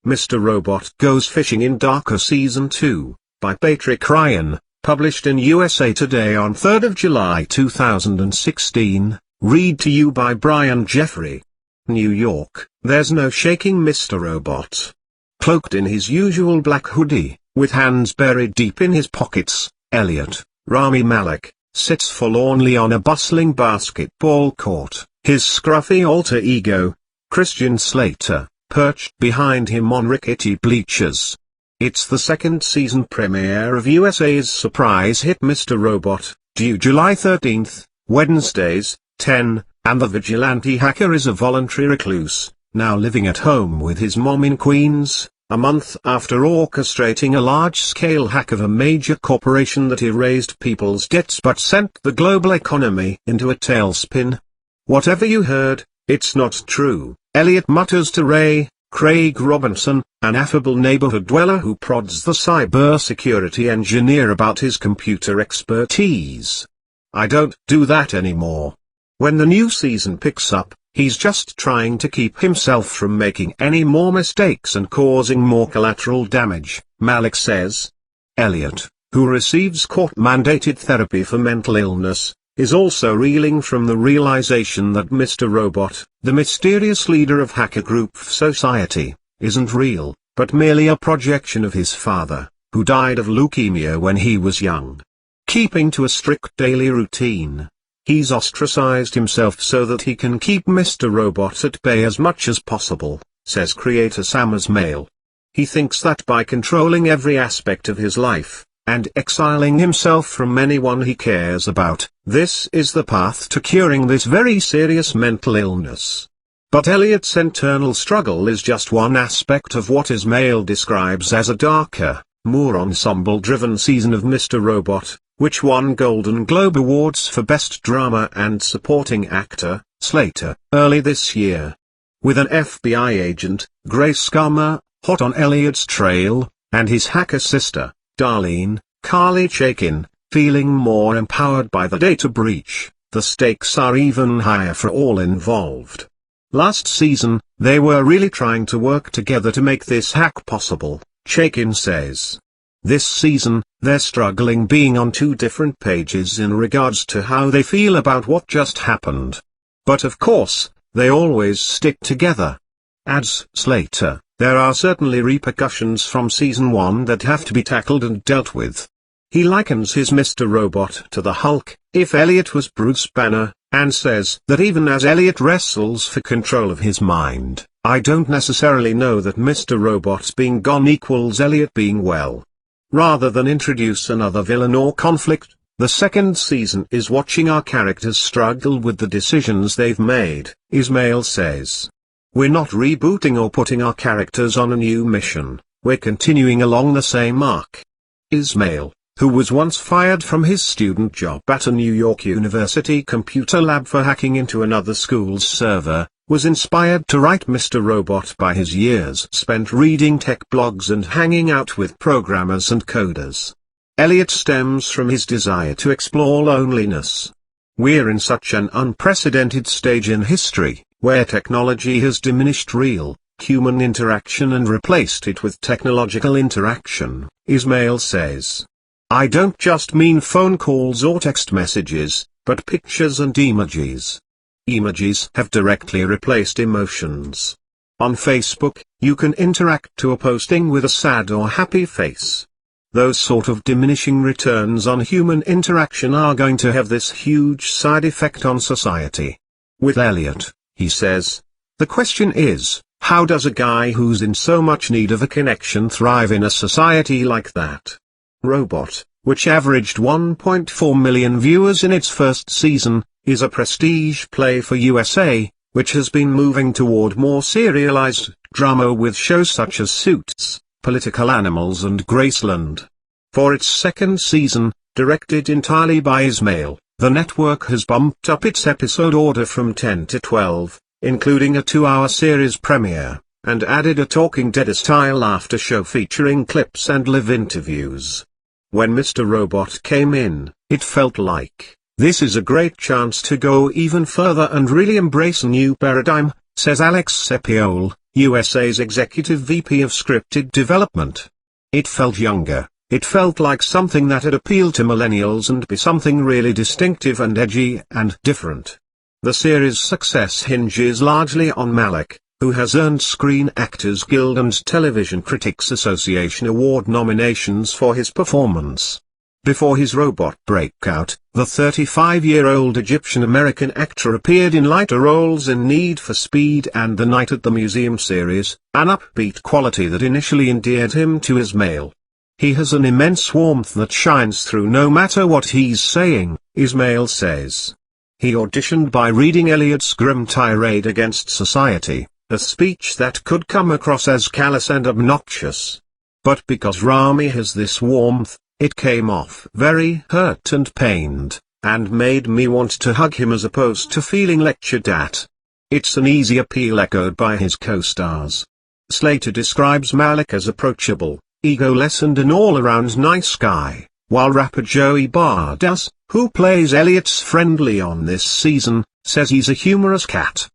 Mr. Robot Goes Fishing in Darker Season 2, by Patrick Ryan, published in USA Today on 3rd of July 2016, read to you by Brian Jefry. New York. There's no shaking Mr. Robot. Cloaked in his usual black hoodie, with hands buried deep in his pockets, Elliot, Rami Malek, sits forlornly on a bustling basketball court, his scruffy alter ego, Slater, perched behind him on rickety bleachers. It's the second season premiere of USA's surprise hit Mr. Robot, due July 13, Wednesdays, 10, and the vigilante hacker is a voluntary recluse, now living at home with his mom in Queens, a month after orchestrating a large-scale hack of a major corporation that erased people's debts but sent the global economy into a tailspin. Whatever you heard, it's not true, Elliot mutters to Ray, Craig Robinson, an affable neighborhood dweller who prods the cybersecurity engineer about his computer expertise. I don't do that anymore. When the new season picks up, he's just trying to keep himself from making any more mistakes and causing more collateral damage, Malek says. Elliot, who receives court-mandated therapy for mental illness, is also reeling from the realization that Mr. Robot, the mysterious leader of hacker group Society, isn't real, but merely a projection of his father, who died of leukemia when he was young. Keeping to a strict daily routine, he's ostracized himself so that he can keep Mr. Robot at bay as much as possible, says creator Sam's Mail. He thinks that by controlling every aspect of his life, and exiling himself from anyone he cares about, this is the path to curing this very serious mental illness. But Elliot's internal struggle is just one aspect of what his mail describes as a darker, more ensemble-driven season of Mr. Robot, which won Golden Globe Awards for Best Drama and Supporting Actor, Slater, early this year. With an FBI agent, Grace Garmer, hot on Elliot's trail, and his hacker sister, Darlene, Carly Chaikin, feeling more empowered by the data breach, the stakes are even higher for all involved. Last season, they were really trying to work together to make this hack possible, Chaikin says. This season, they're struggling being on two different pages in regards to how they feel about what just happened. But of course, they always stick together. Adds Slater, there are certainly repercussions from season 1 that have to be tackled and dealt with. He likens his Mr. Robot to the Hulk, if Elliot was Bruce Banner, and says that even as Elliot wrestles for control of his mind, I don't necessarily know that Mr. Robot being gone equals Elliot being well. Rather than introduce another villain or conflict, the second season is watching our characters struggle with the decisions they've made, Ismail says. We're not rebooting or putting our characters on a new mission, we're continuing along the same arc. Ismail, who was once fired from his student job at a New York University computer lab for hacking into another school's server, was inspired to write Mr. Robot by his years spent reading tech blogs and hanging out with programmers and coders. Elliot stems from his desire to explore loneliness. We're in such an unprecedented stage in history, where technology has diminished real, human interaction and replaced it with technological interaction, Ismail says. I don't just mean phone calls or text messages, but pictures and emojis. Emojis have directly replaced emotions. On Facebook, you can interact to a posting with a sad or happy face. Those sort of diminishing returns on human interaction are going to have this huge side effect on society. With Elliot, he says, the question is, how does a guy who's in so much need of a connection thrive in a society like that? Robot, which averaged 1.4 million viewers in its first season, is a prestige play for USA, which has been moving toward more serialized drama with shows such as Suits, Political Animals and Graceland. For its second season, directed entirely by Ismail, the network has bumped up its episode order from 10 to 12, including a 2-hour series premiere, and added a Talking Dead-style after-show featuring clips and live interviews. When Mr. Robot came in, it felt like, this is a great chance to go even further and really embrace a new paradigm, says Alex Sepiol, USA's executive VP of scripted development. It felt younger, it felt like something that had appealed to millennials and be something really distinctive and edgy and different. The series' success hinges largely on Malek, who has earned Screen Actors Guild and Television Critics Association award nominations for his performance. Before his robot breakout, the 35-year-old Egyptian-American actor appeared in lighter roles in Need for Speed and The Night at the Museum series, an upbeat quality that initially endeared him to Ismail. He has an immense warmth that shines through no matter what he's saying, Ismail says. He auditioned by reading Elliott's grim tirade against society, a speech that could come across as callous and obnoxious. But because Rami has this warmth, it came off very hurt and pained, and made me want to hug him as opposed to feeling lectured at. It's an easy appeal echoed by his co-stars. Slater describes Malek as approachable, egoless and an all-around nice guy, while rapper Joey Badass, who plays Elliott's friend on this season, says he's a humorous cat.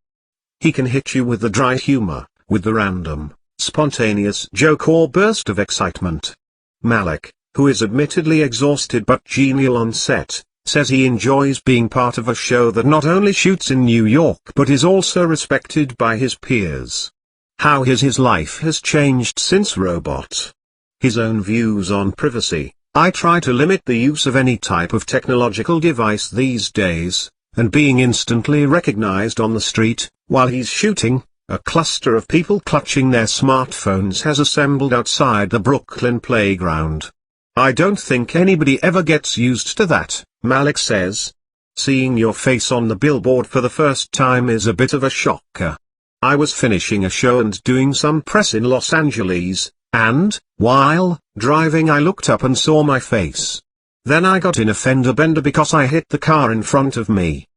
He can hit you with the dry humor, with the random, spontaneous joke or burst of excitement. Malek, who is admittedly exhausted but genial on set, says he enjoys being part of a show that not only shoots in New York but is also respected by his peers. How his life has changed since Robot. His own views on privacy: I try to limit the use of any type of technological device these days, and being instantly recognized on the street, while he's shooting, a cluster of people clutching their smartphones has assembled outside the Brooklyn playground. I don't think anybody ever gets used to that, Malek says. Seeing your face on the billboard for the first time is a bit of a shocker. I was finishing a show and doing some press in Los Angeles, and, while driving, I looked up and saw my face. Then I got in a fender bender because I hit the car in front of me,